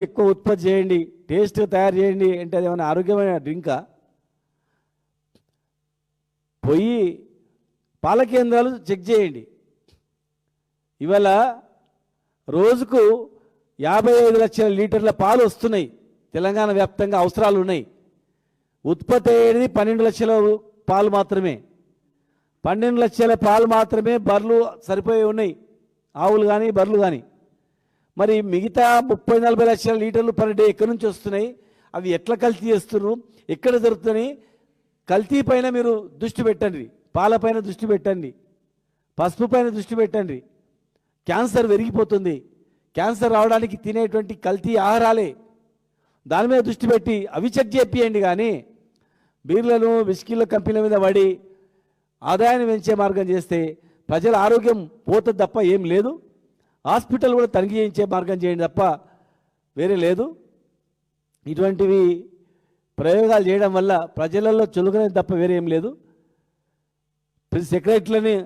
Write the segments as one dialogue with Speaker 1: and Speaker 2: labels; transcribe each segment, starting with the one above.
Speaker 1: ఎక్కువ ఉత్పత్తి చేయండి, టేస్ట్ తయారు చేయండి అంటే అది ఏమైనా ఆరోగ్యమైన డ్రింకా? పోయి పాల కేంద్రాలు చెక్ చేయండి. ఇవాళ రోజుకు 55 లక్షల లీటర్ల పాలు వస్తున్నాయి. తెలంగాణ వ్యాప్తంగా అవసరాలు ఉన్నాయి. ఉత్పత్తి అయ్యేది 12 లక్షల పాలు మాత్రమే. 12 లక్షల పాలు మాత్రమే బర్రెలు సరిపోయి ఉన్నాయి, ఆవులు కానీ బర్రెలు కానీ. మరి మిగతా 30-40 లక్షల లీటర్లు పర్ డే ఎక్కడి నుంచి వస్తున్నాయి? అవి ఎట్లా కల్తీ చేస్తున్నారు, ఎక్కడ జరుగుతున్నాయి? కల్తీ పైన మీరు దృష్టి పెట్టండి, పాలపైన దృష్టి పెట్టండి, పసుపు పైన దృష్టి పెట్టండి. క్యాన్సర్ పెరిగిపోతుంది. క్యాన్సర్ రావడానికి తినేటువంటి కల్తీ ఆహారాలే. దాని మీద దృష్టి పెట్టి అవి చెక్ చేపియండి. కానీ బీర్లను విస్కీల కంపెనీల మీద పడి ఆదాయాన్ని పెంచే మార్గం చేస్తే ప్రజల ఆరోగ్యం పోతుంది తప్ప ఏం లేదు. హాస్పిటల్ కూడా తనిఖీ చేయించే మార్గం చేయండి తప్ప వేరే లేదు. ఇటువంటివి ప్రయోగాలు చేయడం వల్ల ప్రజలలో చులుకనేది తప్ప వేరే ఏం లేదు. సెక్రటరీలని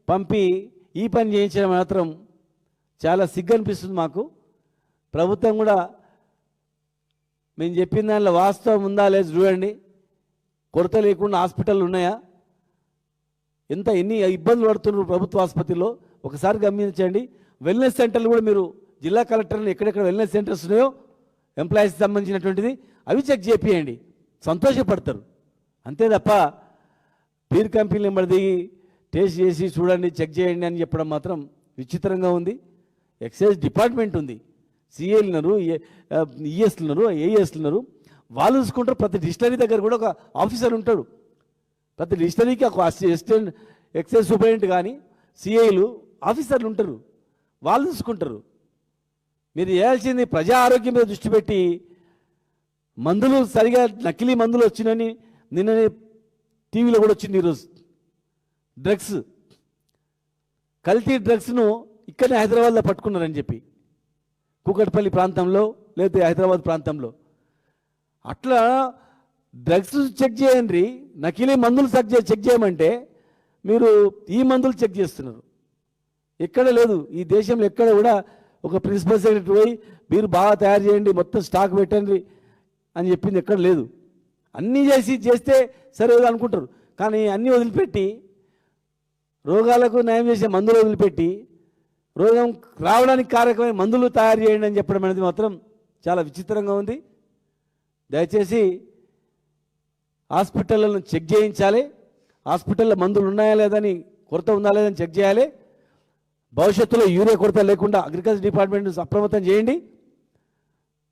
Speaker 1: పంపి ఈ పని చేయించడం మాత్రం చాలా సిగ్గు అనిపిస్తుంది మాకు. ప్రభుత్వం కూడా మేము చెప్పిన దానిలో వాస్తవం ఉందా లేదు చూడండి. కొరత లేకుండా హాస్పిటల్ ఉన్నాయా? ఎన్ని ఇబ్బందులు పడుతున్నారు ప్రభుత్వ ఆసుపత్రిలో ఒకసారి గమనించండి. వెల్నెస్ సెంటర్లు కూడా మీరు జిల్లా కలెక్టర్ని ఎక్కడెక్కడ వెల్నెస్ సెంటర్స్ ఉన్నాయో ఎంప్లాయీస్కి సంబంధించినటువంటిది అవి చెక్ చేపియండి, సంతోషపడతారు. అంతే తప్ప బీర్ కంపెనీలు ఎంబడి దిగి టేస్ట్ చేసి చూడండి, చెక్ చేయండి అని చెప్పడం మాత్రం విచిత్రంగా ఉంది. ఎక్సైజ్ డిపార్ట్మెంట్ ఉంది, సిఏలు ఉన్నారు, ఈఎస్లు ఉన్నారు, ఏఎస్లు ఉన్నారు. వాళ్ళు చూసుకుంటారు. ప్రతి డిస్టిలరీ దగ్గర కూడా ఒక ఆఫీసర్ ఉంటాడు. ప్రతి డిస్టిలరీకి ఒక అసిస్టెంట్ ఎక్సైజ్ సూపరింటెండెంట్ కానీ సిఐలు ఆఫీసర్లు ఉంటారు, వాళ్ళు చూసుకుంటారు. మీరు చేయాల్సింది ప్రజా ఆరోగ్యం మీద దృష్టి పెట్టి మందులు సరిగా నకిలీ మందులు వచ్చినని నిన్ననే టీవీలో కూడా వచ్చింది. ఈరోజు డ్రగ్స్, కల్తీ డ్రగ్స్ను ఇక్కడనే హైదరాబాద్లో పట్టుకున్నారని చెప్పి కూకట్పల్లి ప్రాంతంలో లేకపోతే హైదరాబాద్ ప్రాంతంలో. అట్లా డ్రగ్స్ చెక్ చేయండి, నకిలీ మందులు చెక్ చేయమంటే మీరు ఈ మందులు చెక్ చేస్తున్నారు. ఎక్కడ లేదు ఈ దేశంలో, ఎక్కడ కూడా ఒక ప్రిన్సిపల్ సెక్రటరీ పోయి మీరు బాగా తయారు చేయండి, మొత్తం స్టాక్ పెట్టండి అని చెప్పింది ఎక్కడ లేదు. అన్నీ చేస్తే సరే అనుకుంటారు. కానీ అన్నీ వదిలిపెట్టి రోగాలకు నయం చేసే మందులు వదిలిపెట్టి రోగం రావడానికి కారకమైన మందులు తయారు చేయండి అని చెప్పడం అనేది మాత్రం చాలా విచిత్రంగా ఉంది. దయచేసి హాస్పిటళ్లను చెక్ చేయించాలి. హాస్పిటల్లో మందులు ఉన్నాయా లేదని, కొరత ఉందా లేదని చెక్ చేయాలి. భవిష్యత్తులో యూరియా కొరత లేకుండా అగ్రికల్చర్ డిపార్ట్మెంట్ అప్రమత్తం చేయండి.